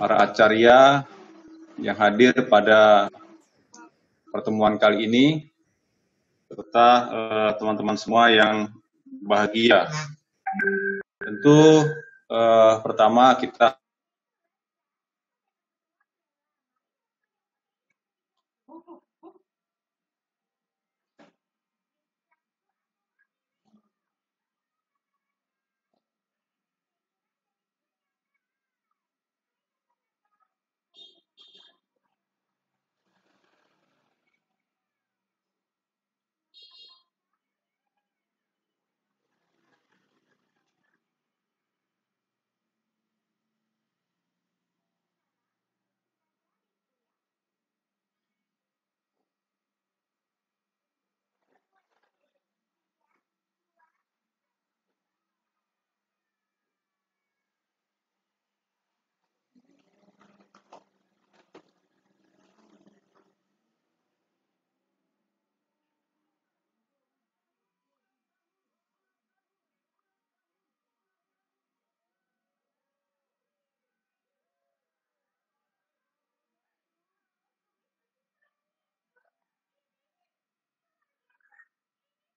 para acarya yang hadir pada pertemuan kali ini, serta teman-teman semua yang bahagia. Tentu pertama kita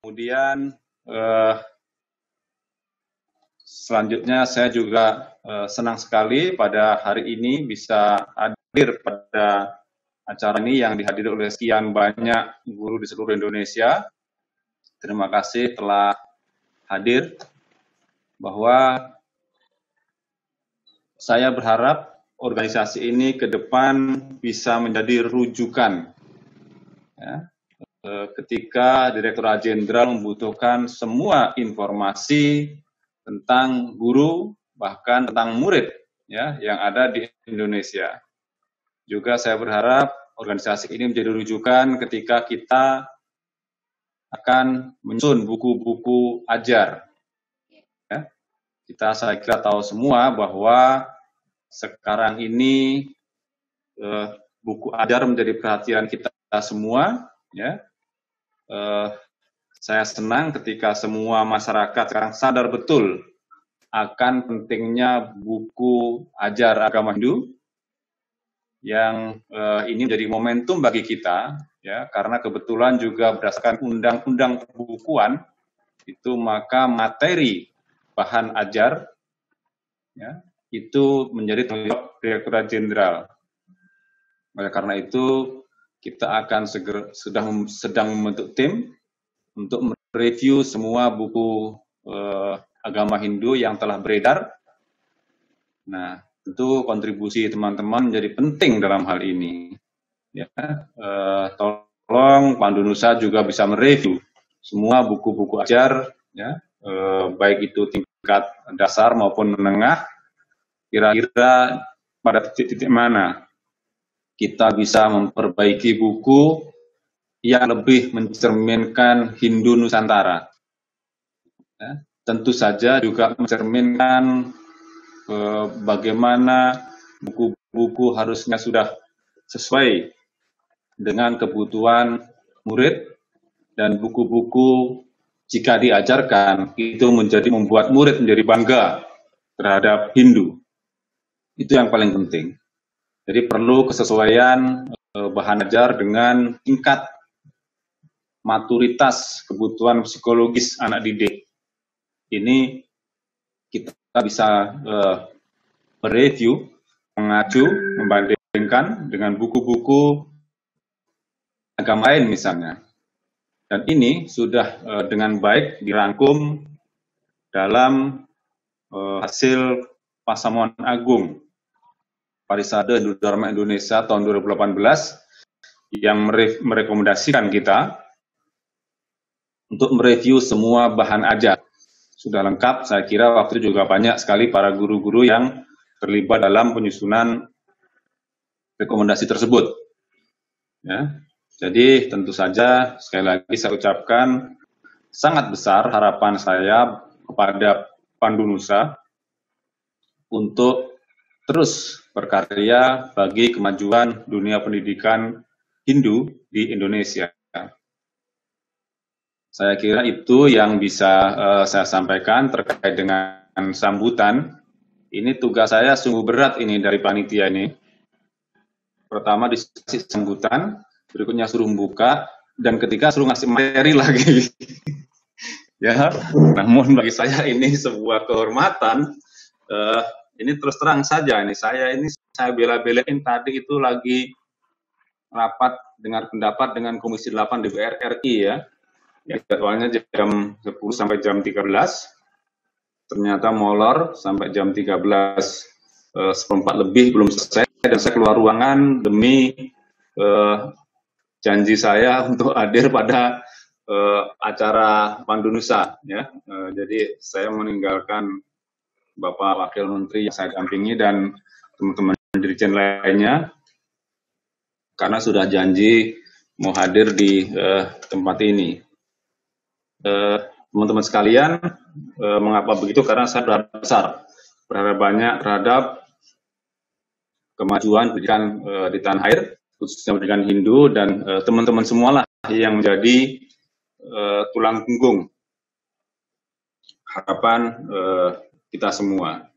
kemudian selanjutnya saya juga senang sekali pada hari ini bisa hadir pada acara ini yang dihadiri oleh sekian banyak guru di seluruh Indonesia. Terima kasih telah hadir, bahwa saya berharap organisasi ini ke depan bisa menjadi rujukan ya, ketika Direktorat Jenderal membutuhkan semua informasi tentang guru, bahkan tentang murid ya, yang ada di Indonesia. Juga saya berharap organisasi ini menjadi rujukan ketika kita akan menyusun buku-buku ajar. Ya. Saya kira tahu semua bahwa sekarang ini buku ajar menjadi perhatian kita semua. Ya. Saya senang ketika semua masyarakat sekarang sadar betul akan pentingnya buku ajar agama Hindu, yang ini menjadi momentum bagi kita, ya, karena kebetulan juga berdasarkan undang-undang perbukuan itu, maka materi bahan ajar ya, itu menjadi tanggung jawab Direktorat Jenderal. Oleh karena itu kita akan sedang membentuk tim untuk mereview semua buku agama Hindu yang telah beredar. Nah, tentu kontribusi teman-teman menjadi penting dalam hal ini. Ya, tolong Pandu Nusa juga bisa mereview semua buku-buku ajar, ya, baik itu tingkat dasar maupun menengah. Kira-kira pada titik-titik mana kita bisa memperbaiki buku yang lebih mencerminkan Hindu Nusantara. Ya, tentu saja juga mencerminkan bagaimana buku-buku harusnya sudah sesuai dengan kebutuhan murid, dan buku-buku jika diajarkan itu membuat murid menjadi bangga terhadap Hindu. Itu yang paling penting. Jadi perlu kesesuaian bahan ajar dengan tingkat maturitas kebutuhan psikologis anak didik. Ini kita bisa mereview, mengacu, membandingkan dengan buku-buku agama lain misalnya. Dan ini sudah dengan baik dirangkum dalam hasil Pasamuan Agung Parisade Hindu Dharma Indonesia tahun 2018 yang merekomendasikan kita untuk mereview semua bahan ajar. Sudah lengkap, saya kira waktu itu juga banyak sekali para guru-guru yang terlibat dalam penyusunan rekomendasi tersebut. Ya. Jadi tentu saja sekali lagi saya ucapkan sangat besar harapan saya kepada Pandu Nusa untuk terus berkarya bagi kemajuan dunia pendidikan Hindu di Indonesia. Saya kira itu yang bisa saya sampaikan terkait dengan sambutan Ini tugas saya sungguh berat ini dari panitia ini. Pertama dikasih sambutan, berikutnya suruh membuka, dan ketiga suruh ngasih materi lagi. Ya, namun bagi saya ini sebuah kehormatan. Ini terus terang saja saya bela-belain tadi itu lagi rapat dengar pendapat dengan Komisi 8 DPR RI ya. Jadwalnya jam 10 sampai jam 13. Ternyata molor sampai jam 13:04 lebih belum selesai, dan saya keluar ruangan demi janji saya untuk hadir pada acara Pandunusa ya. Jadi saya meninggalkan Bapak Wakil Menteri yang saya dampingi dan teman-teman dirjen lainnya karena sudah janji mau hadir di tempat ini. Teman-teman sekalian, mengapa begitu? Karena saya berharap banyak terhadap kemajuan pendidikan di tanah air, khususnya pendidikan Hindu, dan teman-teman semualah yang menjadi tulang punggung harapan kita semua.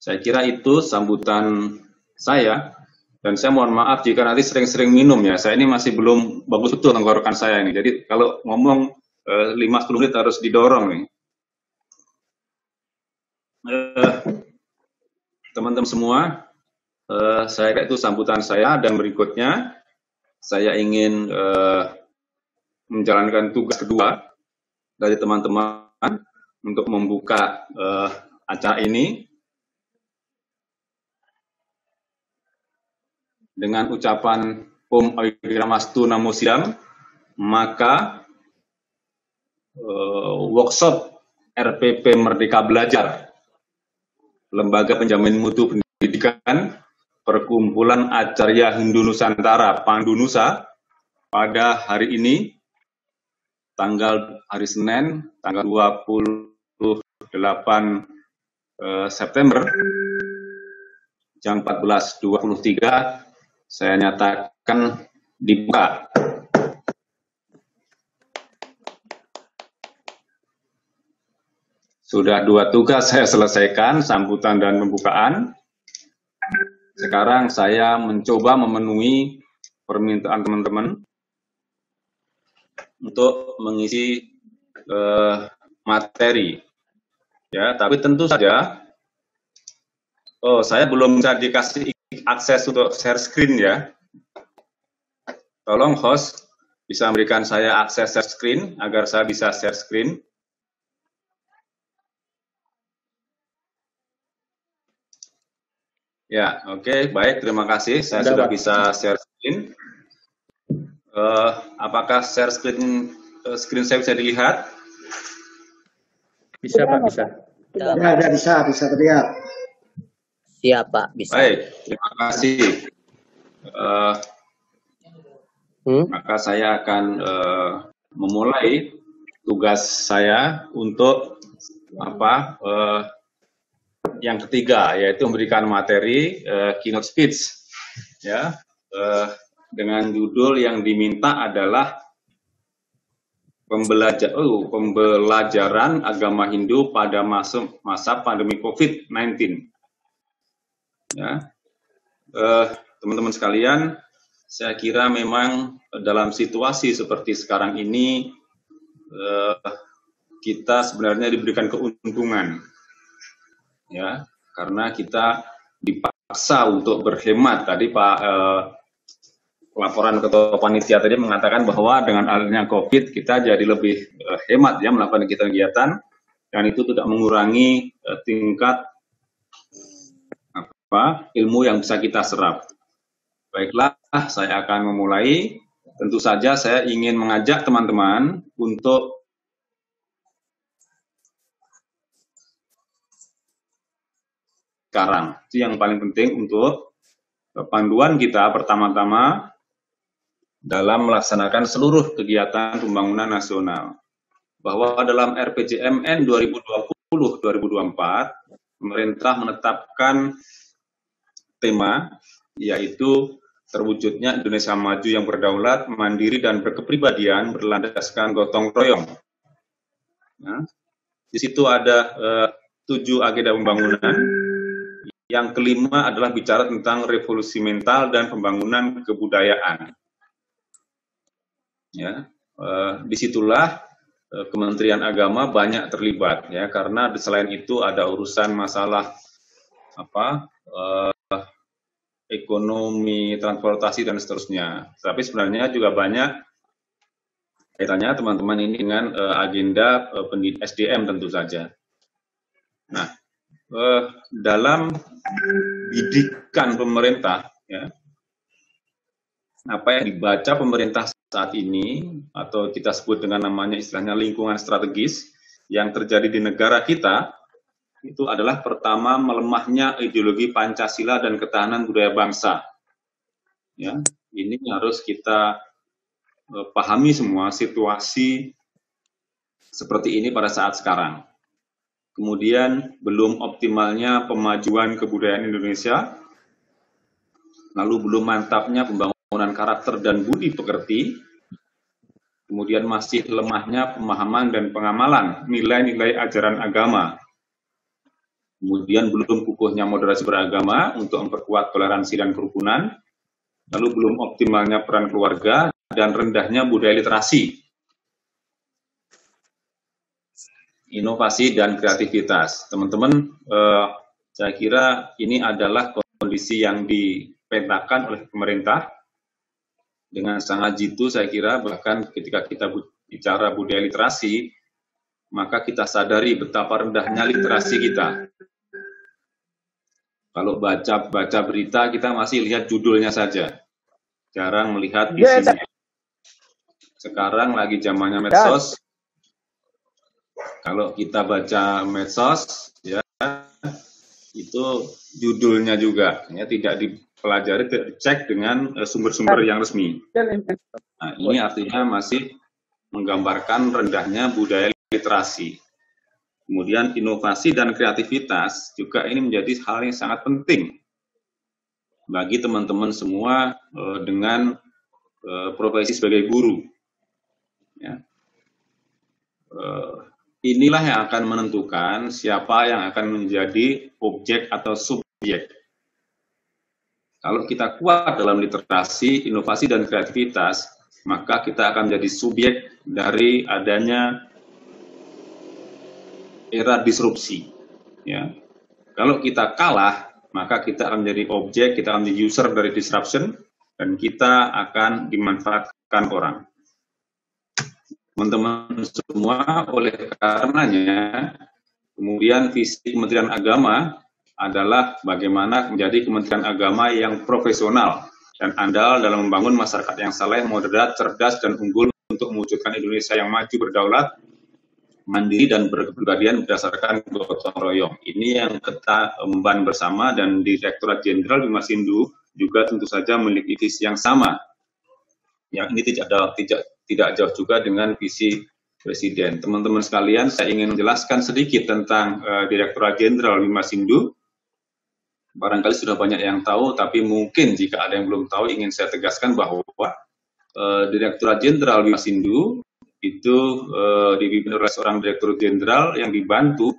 Saya kira itu sambutan saya, dan saya mohon maaf jika nanti sering-sering minum ya. Saya ini masih belum bagus betul tenggorokan saya ini. Jadi kalau ngomong 5-10 menit harus didorong nih. Teman-teman semua, saya kira itu sambutan saya, dan berikutnya saya ingin menjalankan tugas kedua dari teman-teman untuk membuka acara ini dengan ucapan Om Awigiramastu Namo Sidam. Maka workshop RPP Merdeka Belajar, Lembaga Penjamin Mutu Pendidikan, Perkumpulan Acarya Hindu Nusantara Pandunusa, pada hari ini, hari Senin, tanggal 28 September, jam 14.23, saya nyatakan dibuka. Sudah 2 tugas saya selesaikan, sambutan dan pembukaan. Sekarang saya mencoba memenuhi permintaan teman-teman untuk mengisi materi. Ya, tapi tentu saja, saya belum bisa dikasih akses untuk share screen ya. Tolong host bisa memberikan saya akses share screen agar saya bisa share screen. Ya, oke, baik, terima kasih. Saya sudah bisa share screen. Apakah share screen saya bisa dilihat? Bisa, Pak, bisa. Ya, bisa terlihat. Siap, Pak, bisa. Baik, terima kasih. Maka saya akan memulai tugas saya untuk yang ketiga, yaitu memberikan materi keynote speech, ya, dengan judul yang diminta adalah pembelajaran agama Hindu pada masa pandemi COVID-19. Ya, teman-teman sekalian, saya kira memang dalam situasi seperti sekarang ini kita sebenarnya diberikan keuntungan. Ya, karena kita dipaksa untuk berhemat. Tadi Pak laporan ketua panitia tadi mengatakan bahwa dengan adanya COVID kita jadi lebih hemat ya melakukan kegiatan, dan itu tidak mengurangi tingkat ilmu yang bisa kita serap. Baiklah, saya akan memulai. Tentu saja saya ingin mengajak teman-teman untuk sekarang. Itu yang paling penting untuk panduan kita pertama-tama dalam melaksanakan seluruh kegiatan pembangunan nasional. Bahwa dalam RPJMN 2020-2024, pemerintah menetapkan tema, yaitu terwujudnya Indonesia maju yang berdaulat, mandiri, dan berkepribadian berlandaskan gotong royong. Nah, di situ ada 7 agenda pembangunan. yang kelima adalah bicara tentang revolusi mental dan pembangunan kebudayaan. Ya, disitulah Kementerian Agama banyak terlibat, ya, karena selain itu ada urusan masalah ekonomi, transportasi dan seterusnya. Tapi sebenarnya juga banyak kaitannya teman-teman ini dengan agenda SDM tentu saja. Nah, dalam bidikan pemerintah, ya, apa yang dibaca pemerintah saat ini, atau kita sebut dengan namanya istilahnya lingkungan strategis, yang terjadi di negara kita, itu adalah pertama melemahnya ideologi Pancasila dan ketahanan budaya bangsa. Ya, ini harus kita pahami semua situasi seperti ini pada saat sekarang. Kemudian belum optimalnya pemajuan kebudayaan Indonesia, lalu belum mantapnya pembangunan karakter dan budi pekerti, kemudian masih lemahnya pemahaman dan pengamalan nilai-nilai ajaran agama, kemudian belum kukuhnya moderasi beragama untuk memperkuat toleransi dan kerukunan, lalu belum optimalnya peran keluarga, dan rendahnya budaya literasi, inovasi dan kreativitas. Teman-teman, saya kira ini adalah kondisi yang dipetakan oleh pemerintah dengan sangat jitu. Saya kira bahkan ketika kita bicara budaya literasi, maka kita sadari betapa rendahnya literasi kita. Kalau baca berita, kita masih lihat judulnya saja, jarang melihat isinya. Sekarang lagi zamannya medsos. Kalau kita baca medsos, ya, itu judulnya juga, ya, tidak dipelajari, tidak dicek dengan sumber-sumber yang resmi. Nah, ini artinya masih menggambarkan rendahnya budaya literasi. Kemudian inovasi dan kreativitas juga ini menjadi hal yang sangat penting bagi teman-teman semua dengan profesi sebagai guru. Ya. Inilah yang akan menentukan siapa yang akan menjadi objek atau subjek. Kalau kita kuat dalam literasi, inovasi, dan kreativitas, maka kita akan menjadi subjek dari adanya era disrupsi. Ya. Kalau kita kalah, maka kita akan menjadi objek, kita akan menjadi user dari disruption, dan kita akan dimanfaatkan orang. Teman-teman semua, oleh karenanya, kemudian visi Kementerian Agama adalah bagaimana menjadi Kementerian Agama yang profesional dan andal dalam membangun masyarakat yang saleh, moderat, cerdas, dan unggul untuk mewujudkan Indonesia yang maju, berdaulat, mandiri, dan berkepribadian berdasarkan gotong royong. Ini yang kita emban bersama, dan Direktorat Jenderal Bimas Hindu juga tentu saja memiliki visi yang sama. Yang ini tidak jauh juga dengan visi Presiden. Teman-teman sekalian, saya ingin menjelaskan sedikit tentang Direktorat Jenderal Bimas Hindu. Barangkali sudah banyak yang tahu, tapi mungkin jika ada yang belum tahu, ingin saya tegaskan bahwa Direktorat Jenderal Bimas Hindu itu dipimpin oleh seorang Direktur Jenderal yang dibantu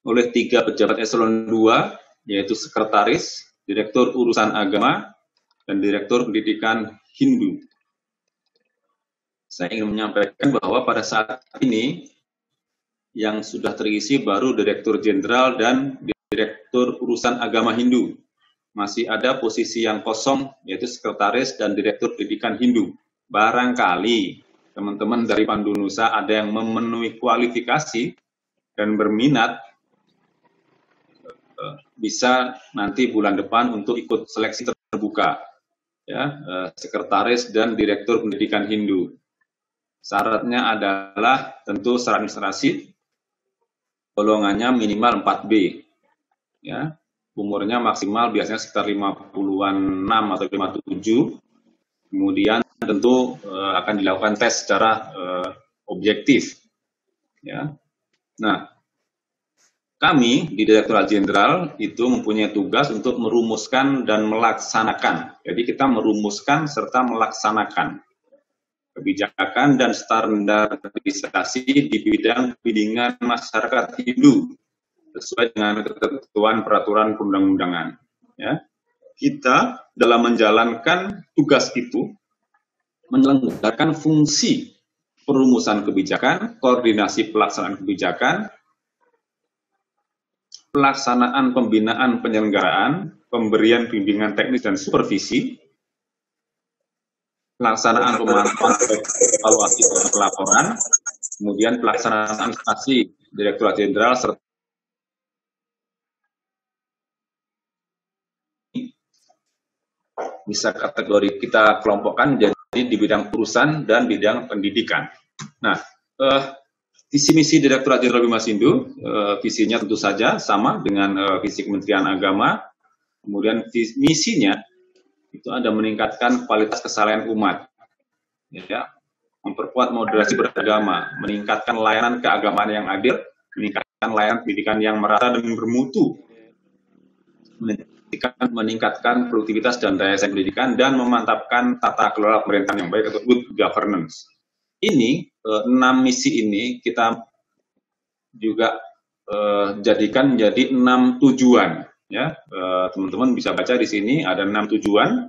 oleh 3 pejabat eselon 2, yaitu Sekretaris, Direktur Urusan Agama, dan Direktur Pendidikan Hindu. Saya ingin menyampaikan bahwa pada saat ini yang sudah terisi baru Direktur Jenderal dan Direktur Urusan Agama Hindu. Masih ada posisi yang kosong, yaitu Sekretaris dan Direktur Pendidikan Hindu. Barangkali teman-teman dari Pandu Nusa ada yang memenuhi kualifikasi dan berminat, bisa nanti bulan depan untuk ikut seleksi terbuka, ya, Sekretaris dan Direktur Pendidikan Hindu. Syaratnya adalah tentu secara administrasi, golongannya minimal 4B, ya, umurnya maksimal biasanya sekitar 56 atau 57, kemudian tentu akan dilakukan tes secara objektif. Ya. Nah, kami di Direktorat Jenderal itu mempunyai tugas untuk merumuskan dan melaksanakan. Jadi kita merumuskan serta melaksanakan kebijakan dan standarisasi di bidang bimbingan masyarakat Hindu sesuai dengan ketentuan peraturan perundang-undangan. Ya. Kita dalam menjalankan tugas itu menyelenggarakan fungsi perumusan kebijakan, koordinasi pelaksanaan kebijakan, pelaksanaan pembinaan penyelenggaraan, pemberian bimbingan teknis dan supervisi, pelaksanaan pemantauan evaluasi dan pelaporan, kemudian pelaksanaan administrasi Direktorat Jenderal serta bisa kategori kita kelompokkan jadi di bidang urusan dan bidang pendidikan. Nah, visi misi Direktorat Jenderal Bima-Sindhu, visinya tentu saja sama dengan visi Kementerian Agama. Kemudian misinya itu ada meningkatkan kualitas kesalahan umat, ya, memperkuat moderasi beragama, meningkatkan layanan keagamaan yang adil, meningkatkan layanan pendidikan yang merata dan bermutu, meningkatkan produktivitas dan daya saing pendidikan, dan memantapkan tata kelola pemerintahan yang baik atau good governance. Ini 6 misi ini kita juga jadikan menjadi 6 tujuan. Ya, teman-teman bisa baca di sini ada 6 tujuan.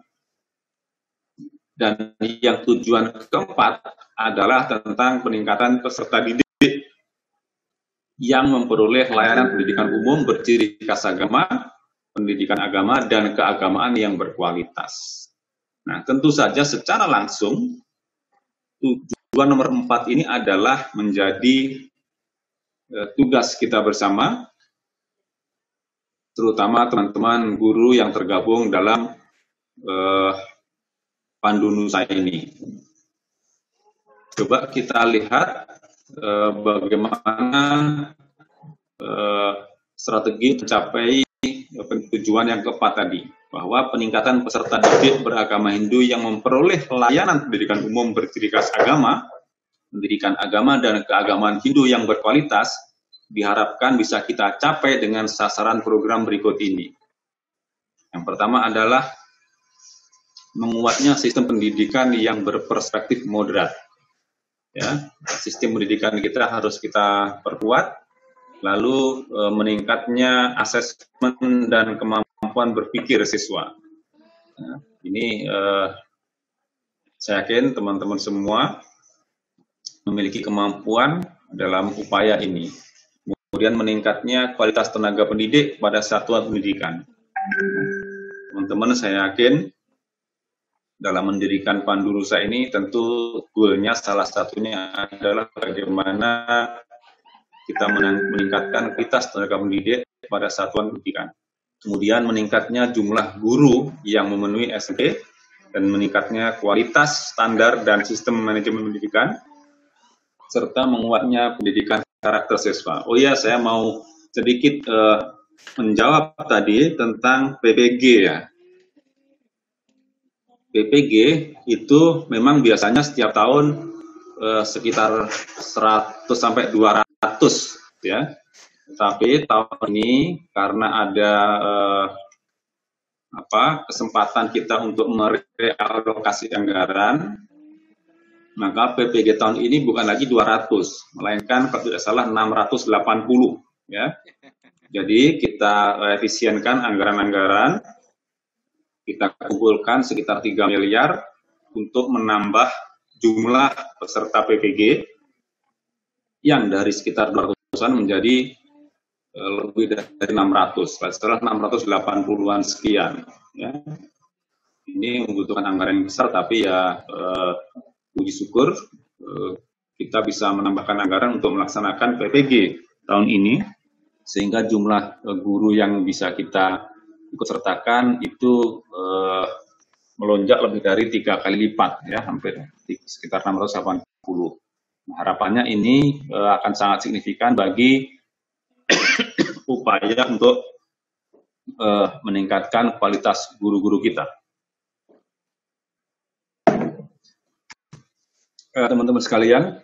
Dan yang tujuan keempat adalah tentang peningkatan peserta didik yang memperoleh layanan pendidikan umum berciri khas agama, pendidikan agama, dan keagamaan yang berkualitas. Nah, tentu saja secara langsung, tujuan nomor 4 ini adalah menjadi tugas kita bersama, terutama teman-teman guru yang tergabung dalam Pandunusa ini. Coba kita lihat bagaimana strategi mencapai tujuan yang keempat tadi, bahwa peningkatan peserta didik beragama Hindu yang memperoleh layanan pendidikan umum berciri khas agama, pendidikan agama dan keagamaan Hindu yang berkualitas, diharapkan bisa kita capai dengan sasaran program berikut ini. Yang pertama adalah menguatnya sistem pendidikan yang berperspektif moderat. Ya, sistem pendidikan kita harus kita perkuat, lalu meningkatnya asesmen dan kemampuan berpikir siswa. Nah, ini saya yakin teman-teman semua memiliki kemampuan dalam upaya ini. Kemudian meningkatnya kualitas tenaga pendidik pada satuan pendidikan. Teman-teman, saya yakin dalam mendirikan Pandunusa ini tentu goalnya salah satunya adalah bagaimana kita meningkatkan kualitas tenaga pendidik pada satuan pendidikan. Kemudian meningkatnya jumlah guru yang memenuhi SMP dan meningkatnya kualitas, standar, dan sistem manajemen pendidikan, serta menguatnya pendidikan karakter siswa. Oh iya, saya mau sedikit menjawab tadi tentang PPG ya. PPG itu memang biasanya setiap tahun sekitar 100 sampai 200 ya. Tapi tahun ini karena ada kesempatan kita untuk merealokasi anggaran, maka PPG tahun ini bukan lagi 200, melainkan kalau tidak salah 680 ya. Jadi kita efisienkan anggaran-anggaran, kita kumpulkan sekitar 3 miliar untuk menambah jumlah peserta PPG yang dari sekitar 200-an menjadi lebih dari 600, setelah 680-an sekian. Ya. Ini membutuhkan anggaran yang besar, tapi ya puji syukur kita bisa menambahkan anggaran untuk melaksanakan PPG tahun ini, sehingga jumlah guru yang bisa kita ikut sertakan itu melonjak lebih dari 3 kali lipat, ya, hampir sekitar 680. Nah, harapannya ini akan sangat signifikan bagi upaya untuk meningkatkan kualitas guru-guru kita. Teman-teman sekalian,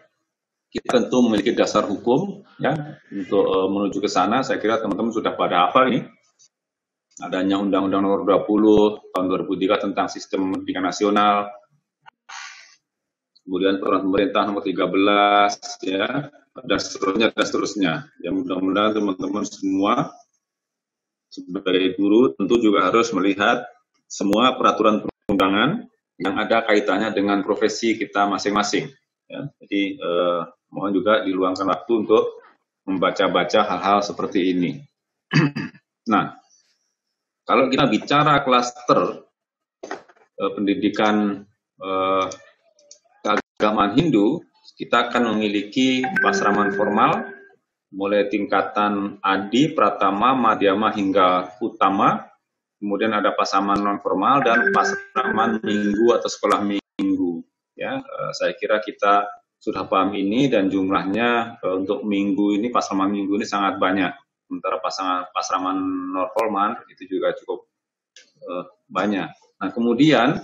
kita tentu memiliki dasar hukum ya untuk menuju ke sana. Saya kira teman-teman sudah pada hafal ini. Adanya Undang-Undang Nomor 20 Tahun 2003 tentang Sistem Pendidikan Nasional. Kemudian Peraturan Pemerintah Nomor 13 ya dan seterusnya dan seterusnya. Ya mudah-mudahan teman-teman semua sebagai guru tentu juga harus melihat semua peraturan perundangan yang ada kaitannya dengan profesi kita masing-masing. Ya, jadi mohon juga diluangkan waktu untuk membaca-baca hal-hal seperti ini. Nah, kalau kita bicara klaster pendidikan keagamaan Hindu, kita akan memiliki pasraman formal, mulai tingkatan Adi, Pratama, Madhyama hingga Utama. Kemudian ada pasraman non formal dan pasraman minggu atau sekolah minggu. Ya, saya kira kita sudah paham ini dan jumlahnya untuk minggu ini pasraman minggu ini sangat banyak. Sementara pasraman non formal itu juga cukup banyak. Nah, kemudian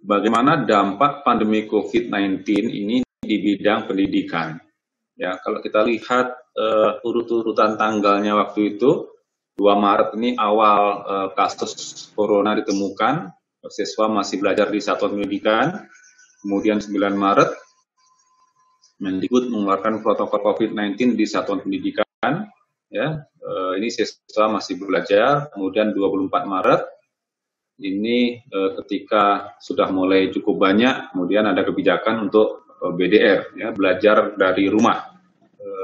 bagaimana dampak pandemi COVID-19 ini di bidang pendidikan? Ya, kalau kita lihat urut-urutan tanggalnya waktu itu, 2 Maret ini awal kasus corona ditemukan, siswa masih belajar di satuan pendidikan. Kemudian 9 Maret, Mendikbud mengeluarkan protokol COVID-19 di satuan pendidikan. Ya, ini siswa masih belajar. Kemudian 24 Maret, ini ketika sudah mulai cukup banyak, kemudian ada kebijakan untuk BDR, ya, belajar dari rumah,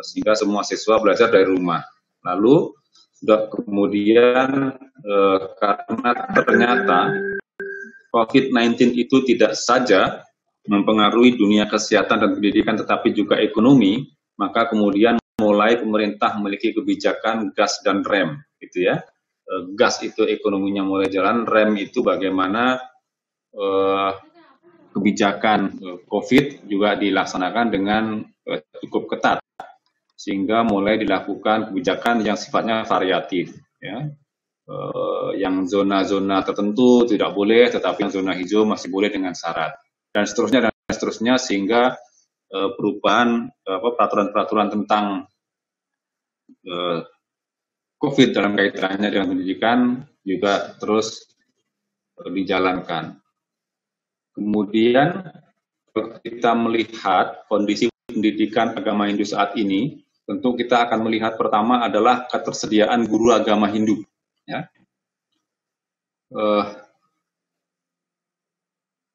sehingga semua siswa belajar dari rumah. Lalu kemudian karena ternyata COVID-19 itu tidak saja mempengaruhi dunia kesehatan dan pendidikan, tetapi juga ekonomi, maka kemudian mulai pemerintah memiliki kebijakan gas dan rem, gitu ya. Gas itu ekonominya mulai jalan, rem itu bagaimana kebijakan COVID juga dilaksanakan dengan cukup ketat, sehingga mulai dilakukan kebijakan yang sifatnya variatif. Ya. Yang zona-zona tertentu tidak boleh, tetapi yang zona hijau masih boleh dengan syarat, dan seterusnya, sehingga perubahan peraturan-peraturan tentang COVID dalam kaitannya dengan pendidikan juga terus dijalankan. Kemudian kita melihat kondisi pendidikan agama Hindu saat ini, tentu kita akan melihat pertama adalah ketersediaan guru agama Hindu. Ya.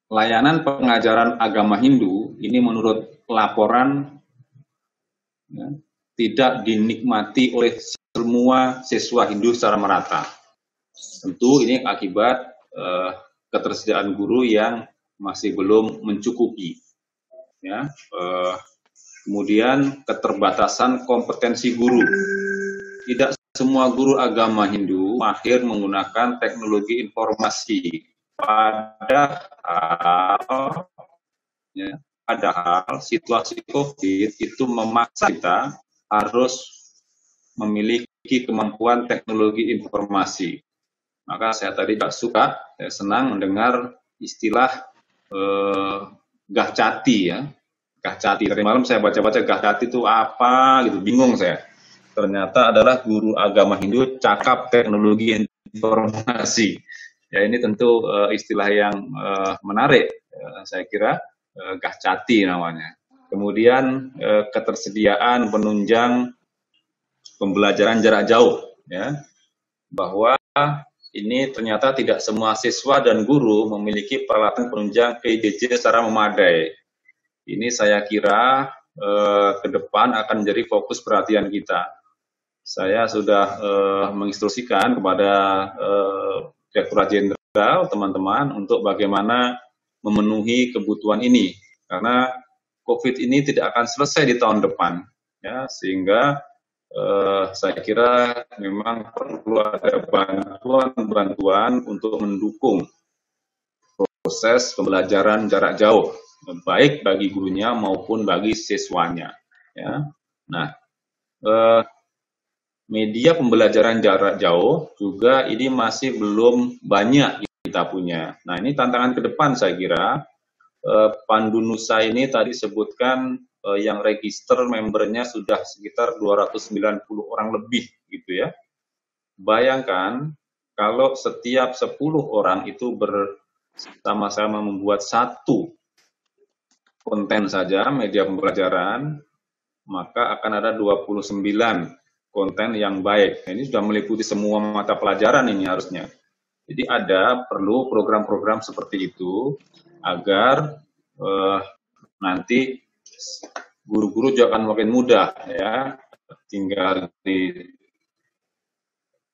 Layanan pengajaran agama Hindu ini menurut laporan ya, tidak dinikmati oleh semua siswa Hindu secara merata. Tentu ini akibat ketersediaan guru yang masih belum mencukupi. Ya, kemudian keterbatasan kompetensi guru. Tidak semua guru agama Hindu mahir menggunakan teknologi informasi. Padahal situasi COVID itu memaksa kita harus memiliki kemampuan teknologi informasi. Maka saya tadi saya senang mendengar istilah Gahcati, ya. Gahcati. Tadi malam saya baca-baca Gahcati itu apa gitu, bingung saya. Ternyata adalah guru agama Hindu cakap teknologi informasi. Ya, ini tentu istilah yang menarik, saya kira Gahcati namanya. Kemudian ketersediaan penunjang pembelajaran jarak jauh, ya, bahwa ini ternyata tidak semua siswa dan guru memiliki peralatan penunjang PJJ secara memadai. Ini saya kira ke depan akan menjadi fokus perhatian kita. Saya sudah menginstruksikan kepada Direktorat Jenderal teman-teman untuk bagaimana memenuhi kebutuhan ini, karena COVID ini tidak akan selesai di tahun depan, ya, sehingga saya kira memang perlu ada bantuan-bantuan untuk mendukung proses pembelajaran jarak jauh, baik bagi gurunya maupun bagi siswanya. Ya. Nah, media pembelajaran jarak jauh juga ini masih belum banyak kita punya. Nah, ini tantangan ke depan saya kira. Pandu Nusa ini tadi sebutkan yang register membernya sudah sekitar 290 orang lebih gitu ya. Bayangkan kalau setiap 10 orang itu bersama-sama membuat satu konten saja media pembelajaran, maka akan ada 29 konten yang baik. Nah, ini sudah meliputi semua mata pelajaran ini harusnya. Jadi perlu program-program seperti itu agar nanti guru-guru juga akan makin mudah ya, tinggal di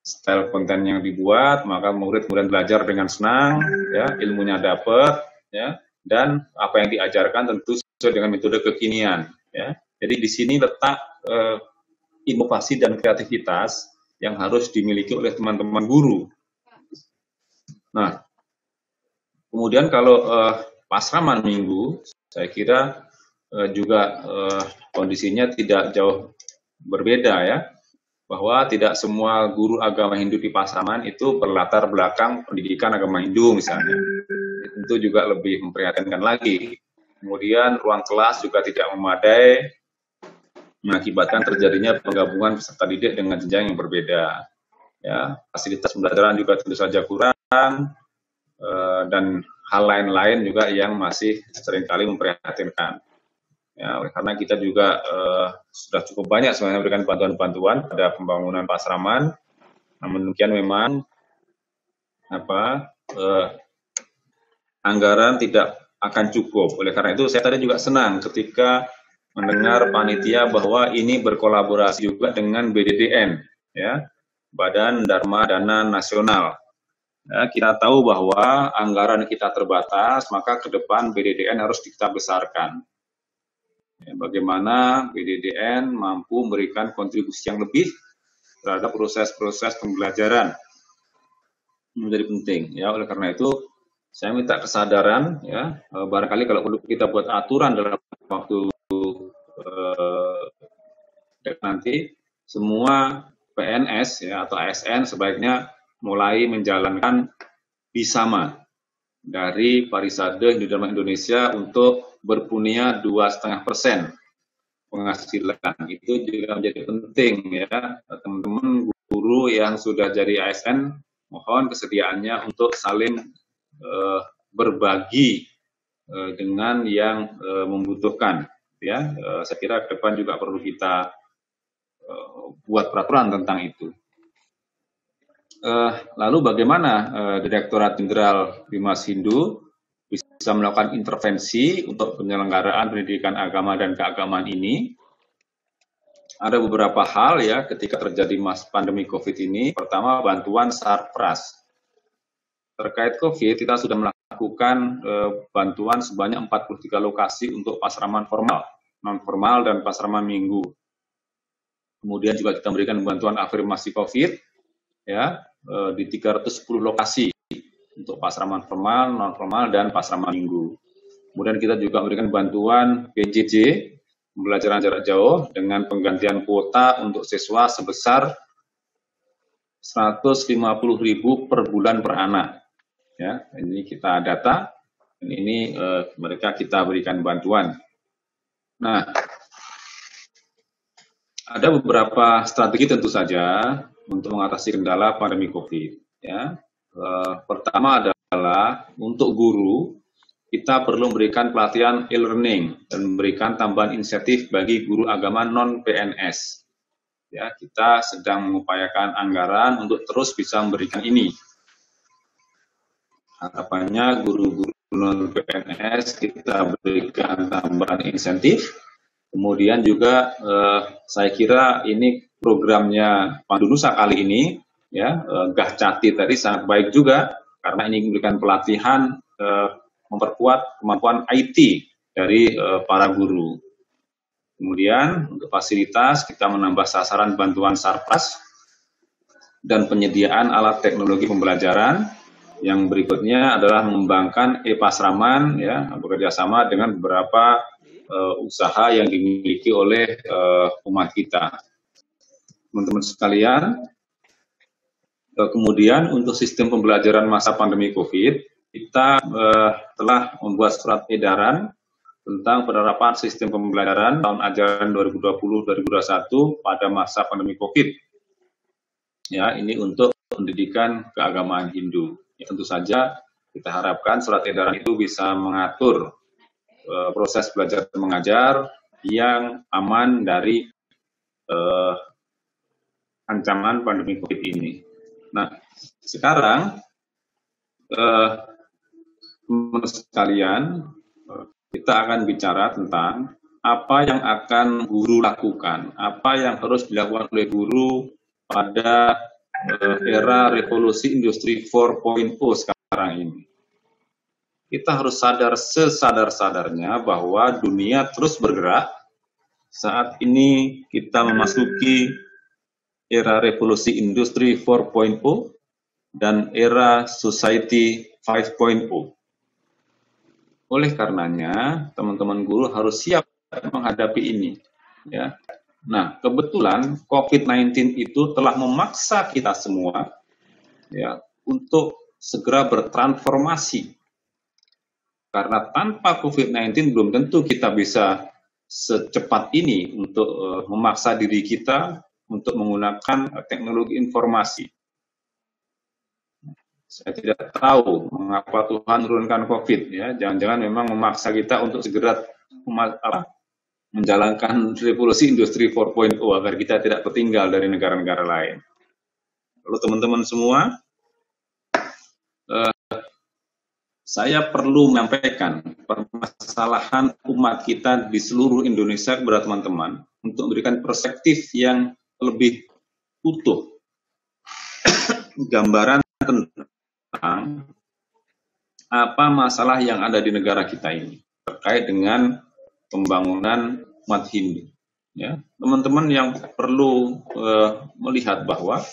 style konten yang dibuat, maka murid kemudian belajar dengan senang, ya, ilmunya dapat, ya, dan apa yang diajarkan tentu sesuai dengan metode kekinian, ya. Jadi di sini letak inovasi dan kreativitas yang harus dimiliki oleh teman-teman guru. Nah, kemudian kalau pasraman minggu, saya kira juga kondisinya tidak jauh berbeda ya, bahwa tidak semua guru agama Hindu di Pasaman itu berlatar belakang pendidikan agama Hindu misalnya. Tentu juga lebih memprihatinkan lagi. Kemudian ruang kelas juga tidak memadai, mengakibatkan terjadinya penggabungan peserta didik dengan jenjang yang berbeda. Ya, fasilitas pembelajaran juga tentu saja kurang, dan hal lain-lain juga yang masih seringkali memprihatinkan. Ya, karena kita juga sudah cukup banyak sebenarnya memberikan bantuan-bantuan pada pembangunan pasraman, namun demikian memang anggaran tidak akan cukup. Oleh karena itu saya tadi juga senang ketika mendengar panitia bahwa ini berkolaborasi juga dengan BDDN, ya, Badan Dharma Dana Nasional. Ya, kita tahu bahwa anggaran kita terbatas, maka ke depan BDDN harus kita besarkan. Ya, bagaimana BDDN mampu memberikan kontribusi yang lebih terhadap proses-proses pembelajaran menjadi penting. Ya, oleh karena itu saya minta kesadaran, ya, barangkali kalau perlu kita buat aturan dalam waktu nanti semua PNS ya atau ASN sebaiknya mulai menjalankan Bisama dari Parisade Hindu Dharma Indonesia untuk berpunia 2,5% penghasilan. Itu juga menjadi penting ya, teman-teman guru yang sudah jadi ASN mohon kesediaannya untuk saling berbagi dengan yang membutuhkan. Ya, saya kira ke depan juga perlu kita buat peraturan tentang itu. Lalu bagaimana Direktorat Jenderal Bimas Hindu bisa melakukan intervensi untuk penyelenggaraan pendidikan agama dan keagamaan ini? Ada beberapa hal ya ketika terjadi pandemi COVID ini. Pertama, bantuan Sarpras. Terkait COVID, kita sudah melakukan bantuan sebanyak 43 lokasi untuk pasraman formal, non-formal, dan pasraman minggu. Kemudian juga kita memberikan bantuan afirmasi COVID ya di 310 lokasi untuk pasraman formal, non-formal, dan pasraman minggu. Kemudian kita juga memberikan bantuan PJJ, pembelajaran jarak jauh, dengan penggantian kuota untuk siswa sebesar 150.000 per bulan per anak. Ya, ini kita data, dan ini mereka kita berikan bantuan. Nah, ada beberapa strategi tentu saja untuk mengatasi kendala pandemi COVID. Ya, pertama adalah untuk guru, kita perlu memberikan pelatihan e-learning dan memberikan tambahan insentif bagi guru agama non-PNS. Ya, kita sedang mengupayakan anggaran untuk terus bisa memberikan ini. Harapannya guru-guru non-PNS kita berikan tambahan insentif. Kemudian juga saya kira ini programnya Pandu Nusa kali ini, ya, Gah Cati tadi sangat baik juga karena ini memberikan pelatihan memperkuat kemampuan IT dari para guru. Kemudian untuk fasilitas kita menambah sasaran bantuan Sarpras dan penyediaan alat teknologi pembelajaran. Yang berikutnya adalah mengembangkan e-pasraman ya, bekerjasama dengan beberapa usaha yang dimiliki oleh umat kita. Teman-teman sekalian, kemudian untuk sistem pembelajaran masa pandemi COVID, kita telah membuat surat edaran tentang penerapan sistem pembelajaran tahun ajaran 2020-2021 pada masa pandemi COVID. Ya, ini untuk pendidikan keagamaan Hindu. Ya, tentu saja kita harapkan surat edaran itu bisa mengatur proses belajar dan mengajar yang aman dari ancaman pandemi COVID ini. Nah, sekarang teman-teman sekalian, kita akan bicara tentang apa yang akan guru lakukan, apa yang harus dilakukan oleh guru pada era revolusi industri 4.0 sekarang ini. Kita harus sadar sesadar-sadarnya bahwa dunia terus bergerak. Saat ini kita memasuki era revolusi industri 4.0 dan era society 5.0. Oleh karenanya, teman-teman guru harus siap menghadapi ini. Ya. Nah, kebetulan COVID-19 itu telah memaksa kita semua ya, untuk segera bertransformasi. Karena tanpa COVID-19 belum tentu kita bisa secepat ini untuk memaksa diri kita untuk menggunakan teknologi informasi. Saya tidak tahu mengapa Tuhan menurunkan COVID, ya. Jangan-jangan memang memaksa kita untuk segera menjalankan revolusi industri 4.0 agar kita tidak tertinggal dari negara-negara lain. Lalu teman-teman semua, saya perlu menyampaikan permasalahan umat kita di seluruh Indonesia kepada teman-teman untuk memberikan perspektif yang lebih utuh, gambaran tentang apa masalah yang ada di negara kita ini terkait dengan pembangunan umat Hindu. Ya, teman-teman yang perlu melihat bahwa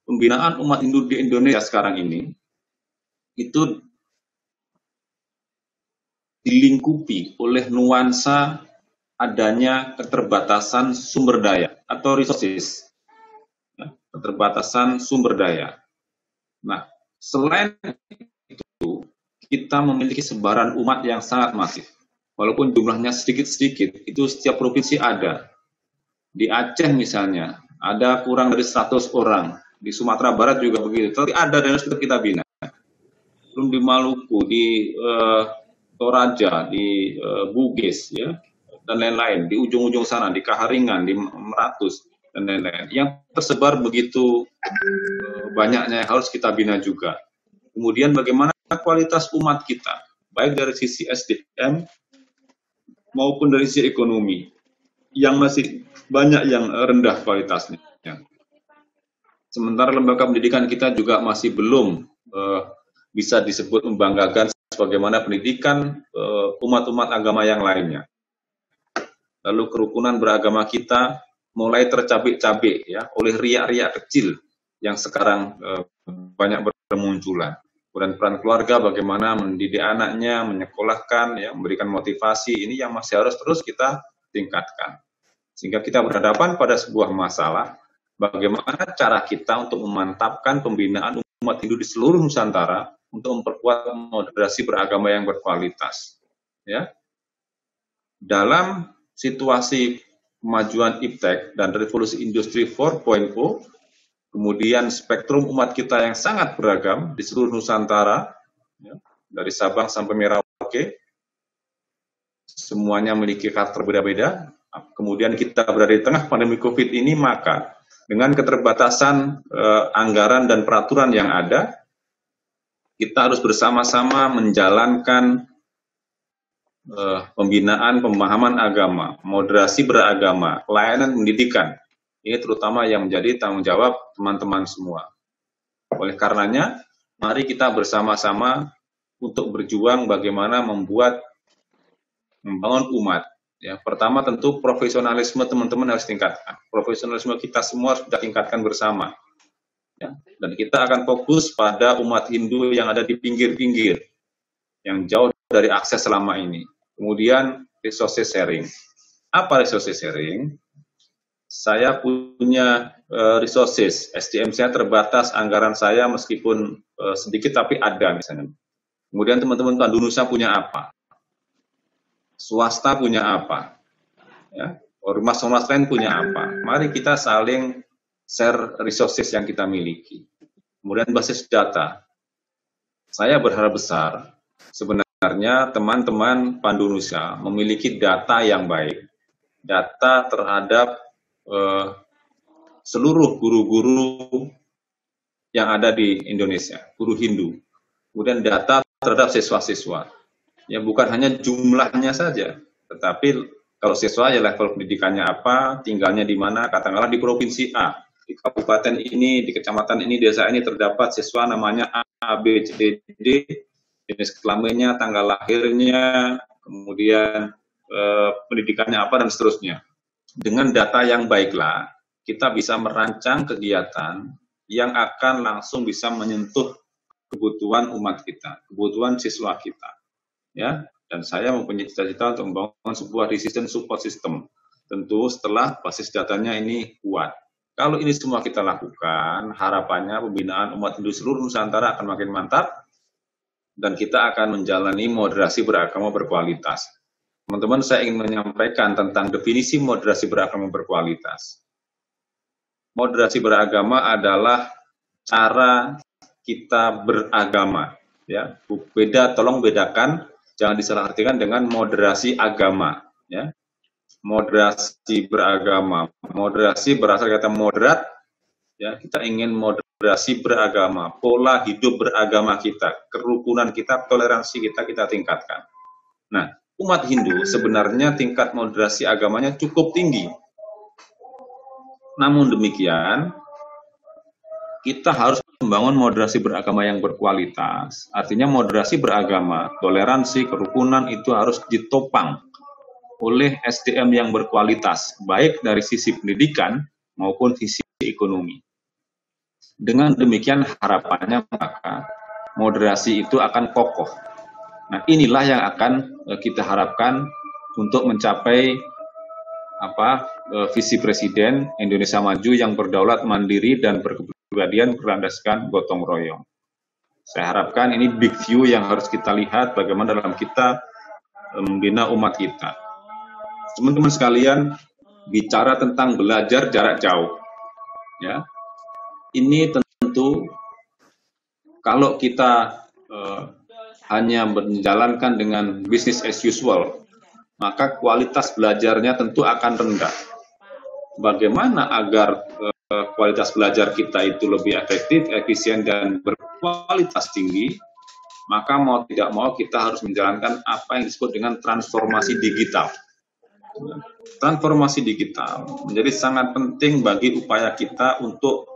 pembinaan umat Hindu di Indonesia sekarang ini itu dilingkupi oleh nuansa adanya keterbatasan sumber daya atau resources, ya, keterbatasan sumber daya. Nah, selain itu, kita memiliki sebaran umat yang sangat masif. Walaupun jumlahnya sedikit-sedikit, itu setiap provinsi ada. Di Aceh misalnya, ada kurang dari 100 orang. Di Sumatera Barat juga begitu. Tapi ada dan harus kita bina. Belum di Maluku, di Toraja, di Bugis, ya, dan lain-lain, di ujung-ujung sana, di Kaharingan, di Meratus, dan lain-lain. Yang tersebar begitu banyaknya harus kita bina juga. Kemudian bagaimana kualitas umat kita, baik dari sisi SDM maupun dari sisi ekonomi, yang masih banyak yang rendah kualitasnya. Sementara lembaga pendidikan kita juga masih belum bisa disebut membanggakan sebagaimana pendidikan umat-umat agama yang lainnya. Lalu kerukunan beragama kita mulai tercabik-cabik ya oleh riak-riak kecil yang sekarang banyak bermunculan. Kemudian peran keluarga bagaimana mendidik anaknya, menyekolahkan, ya, memberikan motivasi, ini yang masih harus terus kita tingkatkan. Sehingga kita berhadapan pada sebuah masalah, bagaimana cara kita untuk memantapkan pembinaan umat Hindu di seluruh Nusantara untuk memperkuat moderasi beragama yang berkualitas. Ya. Dalam situasi kemajuan iptek dan revolusi industri 4.0, kemudian spektrum umat kita yang sangat beragam di seluruh Nusantara, ya, dari Sabang sampai Merauke, semuanya memiliki karakter berbeda-beda. Kemudian kita berada di tengah pandemi COVID ini, maka dengan keterbatasan anggaran dan peraturan yang ada, kita harus bersama-sama menjalankan pembinaan pemahaman agama, moderasi beragama, layanan pendidikan. Ini terutama yang menjadi tanggung jawab teman-teman semua. Oleh karenanya, mari kita bersama-sama untuk berjuang bagaimana membangun umat. Ya, pertama tentu profesionalisme teman-teman harus tingkatkan. Profesionalisme kita semua harus kita tingkatkan bersama. Ya, dan kita akan fokus pada umat Hindu yang ada di pinggir-pinggir, yang jauh dari akses selama ini. Kemudian resource sharing. Apa resource sharing? Saya punya resources, SDM saya terbatas, anggaran saya meskipun sedikit tapi ada misalnya. Kemudian teman-teman Indonesia punya apa? Swasta punya apa? Ya, ormas-ormas lain punya apa? Mari kita saling share resources yang kita miliki. Kemudian basis data. Saya berharap besar sebenarnya teman-teman Pandunusa memiliki data yang baik. data terhadap seluruh guru-guru yang ada di Indonesia, guru Hindu. Kemudian data terhadap siswa-siswa. Ya bukan hanya jumlahnya saja, tetapi kalau siswa ya level pendidikannya apa, tinggalnya di mana, katakanlah di provinsi A, di kabupaten ini, di kecamatan ini, desa ini terdapat siswa namanya A, B, C, D, jenis kelaminnya, tanggal lahirnya, kemudian pendidikannya apa, dan seterusnya. Dengan data yang baiklah, kita bisa merancang kegiatan yang akan langsung bisa menyentuh kebutuhan umat kita, kebutuhan siswa kita. Ya, dan saya mempunyai cita-cita untuk membangun sebuah decision support system. Tentu setelah basis datanya ini kuat. Kalau ini semua kita lakukan, harapannya pembinaan umat Hindu seluruh Nusantara akan makin mantap dan kita akan menjalani moderasi beragama berkualitas. Teman-teman, saya ingin menyampaikan tentang definisi moderasi beragama berkualitas. Moderasi beragama adalah cara kita beragama. Ya, tolong bedakan. Jangan disalahartikan dengan moderasi agama, ya. Moderasi beragama. Moderasi berasal kata moderat, ya. Kita ingin moderasi beragama, pola hidup beragama kita, kerukunan kita, toleransi kita tingkatkan. Nah, umat Hindu sebenarnya tingkat moderasi agamanya cukup tinggi. Namun demikian, kita harus membangun moderasi beragama yang berkualitas. Artinya moderasi beragama, toleransi, kerukunan itu harus ditopang oleh SDM yang berkualitas, baik dari sisi pendidikan maupun sisi ekonomi. Dengan demikian harapannya maka moderasi itu akan kokoh. Nah, inilah yang akan kita harapkan untuk mencapai visi Presiden Indonesia Maju yang berdaulat, mandiri, dan berkepribadian berlandaskan gotong royong. Saya harapkan ini big view yang harus kita lihat bagaimana dalam kita membina umat kita. Teman-teman sekalian, bicara tentang belajar jarak jauh, ya, ini tentu kalau kita hanya menjalankan dengan business as usual, maka kualitas belajarnya tentu akan rendah. Bagaimana agar kualitas belajar kita itu lebih efektif, efisien, dan berkualitas tinggi, maka mau tidak mau kita harus menjalankan apa yang disebut dengan transformasi digital. Transformasi digital menjadi sangat penting bagi upaya kita untuk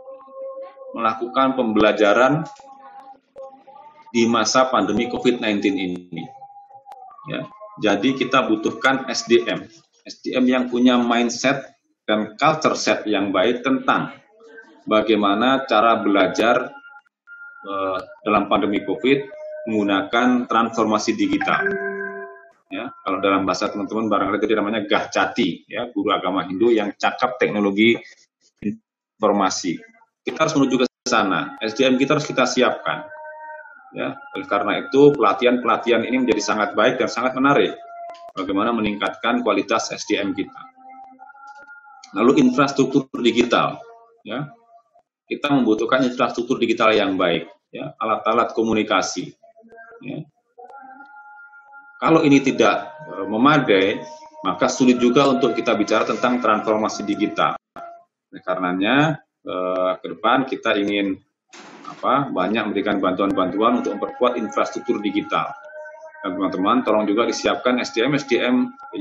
melakukan pembelajaran di masa pandemi COVID-19 ini. Ya, jadi kita butuhkan SDM yang punya mindset dan culture set yang baik tentang bagaimana cara belajar dalam pandemi COVID menggunakan transformasi digital. Ya, kalau dalam bahasa teman-teman barangkali tadi namanya Gahcati, ya, guru agama Hindu yang cakap teknologi informasi. Kita harus menuju ke sana. SDM kita harus kita siapkan. Ya, karena itu pelatihan-pelatihan ini menjadi sangat baik dan sangat menarik. Bagaimana meningkatkan kualitas SDM kita. Lalu infrastruktur digital, ya, kita membutuhkan infrastruktur digital yang baik, ya, alat-alat komunikasi. Ya. Kalau ini tidak memadai, maka sulit juga untuk kita bicara tentang transformasi digital. Nah, karenanya ke depan kita ingin banyak memberikan bantuan-bantuan untuk memperkuat infrastruktur digital. Dan teman-teman, tolong juga disiapkan SDM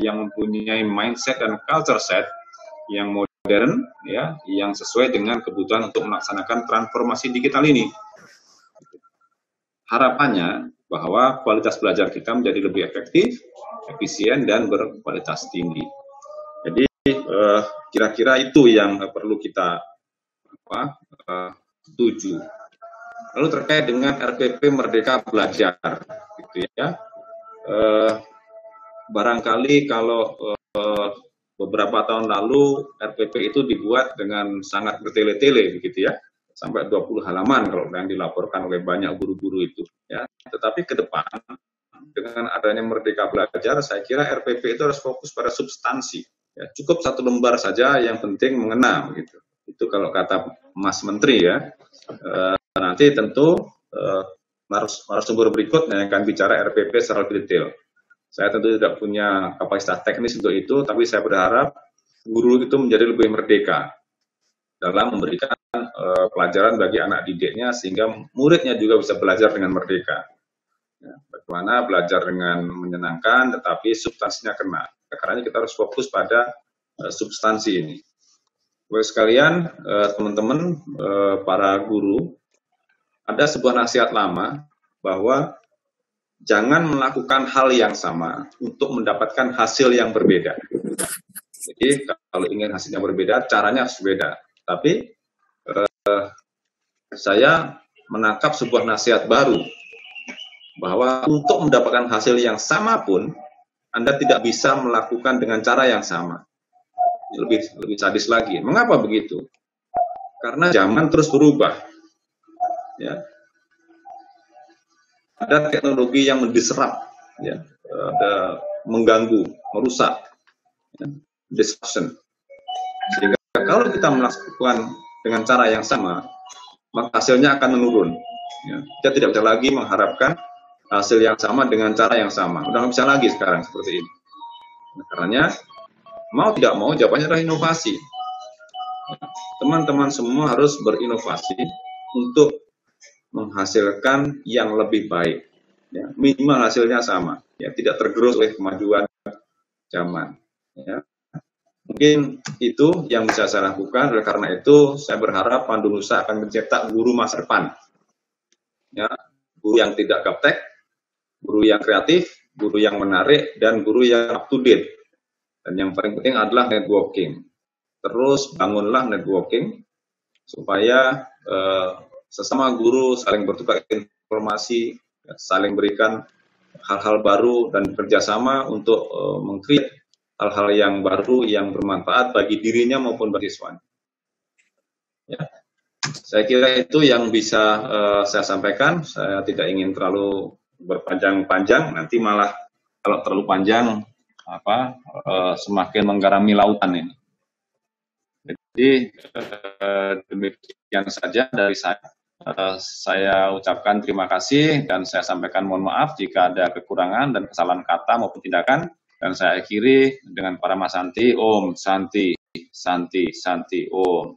yang mempunyai mindset dan culture set yang modern, ya, yang sesuai dengan kebutuhan untuk melaksanakan transformasi digital ini. Harapannya bahwa kualitas belajar kita menjadi lebih efektif, efisien, dan berkualitas tinggi. Jadi kira-kira itu yang perlu kita tuju. Lalu terkait dengan RPP Merdeka Belajar, gitu ya. Barangkali kalau beberapa tahun lalu RPP itu dibuat dengan sangat bertele-tele, begitu ya, sampai 20 halaman kalau yang dilaporkan oleh banyak guru-guru itu, ya. Tetapi ke depan dengan adanya Merdeka Belajar, saya kira RPP itu harus fokus pada substansi. Ya, cukup 1 lembar saja, yang penting mengena, gitu. Itu kalau kata Mas Menteri, ya. Nanti tentu narasumber berikut yang akan bicara RPP secara detail. Saya tentu tidak punya kapasitas teknis untuk itu, tapi saya berharap guru itu menjadi lebih merdeka dalam memberikan pelajaran bagi anak didiknya, sehingga muridnya juga bisa belajar dengan merdeka. Ya, bagaimana belajar dengan menyenangkan, tetapi substansinya kena. Karena kita harus fokus pada substansi ini. Bapak sekalian, teman-teman, para guru, ada sebuah nasihat lama bahwa jangan melakukan hal yang sama untuk mendapatkan hasil yang berbeda. Jadi kalau ingin hasilnya berbeda, caranya harus beda. Tapi saya menangkap sebuah nasihat baru bahwa untuk mendapatkan hasil yang sama pun Anda tidak bisa melakukan dengan cara yang sama. Lebih sadis lagi. Mengapa begitu? Karena zaman terus berubah. Ya. Ada teknologi yang mendiserap, ya, ada mengganggu, merusak, ya, disruption. Sehingga kalau kita melakukan dengan cara yang sama, maka hasilnya akan menurun. Ya. Kita tidak bisa lagi mengharapkan hasil yang sama dengan cara yang sama. Udah nggak bisa lagi sekarang seperti ini. Nah, karenanya mau tidak mau jawabannya adalah inovasi. Teman-teman semua harus berinovasi untuk menghasilkan yang lebih baik, ya, minimal hasilnya sama, ya, tidak tergerus oleh kemajuan zaman. Ya. Mungkin itu yang bisa saya lakukan. Oleh karena itu, saya berharap Pandu Nusa akan mencetak guru masa depan, ya, guru yang tidak gaptek, guru yang kreatif, guru yang menarik, dan guru yang up to date. Dan yang paling penting adalah networking. Terus bangunlah networking supaya sesama guru saling bertukar informasi, saling berikan hal-hal baru dan bekerjasama untuk meng-create hal-hal yang baru yang bermanfaat bagi dirinya maupun bagi siswanya. Ya. Saya kira itu yang bisa saya sampaikan. Saya tidak ingin terlalu berpanjang-panjang, nanti malah kalau terlalu panjang semakin menggarami lautan ini. Jadi demikian saja dari saya. Saya ucapkan terima kasih dan saya sampaikan mohon maaf jika ada kekurangan dan kesalahan kata maupun tindakan. Dan saya akhiri dengan para Mas Santi, Om Santi, Santi, Santi, Om.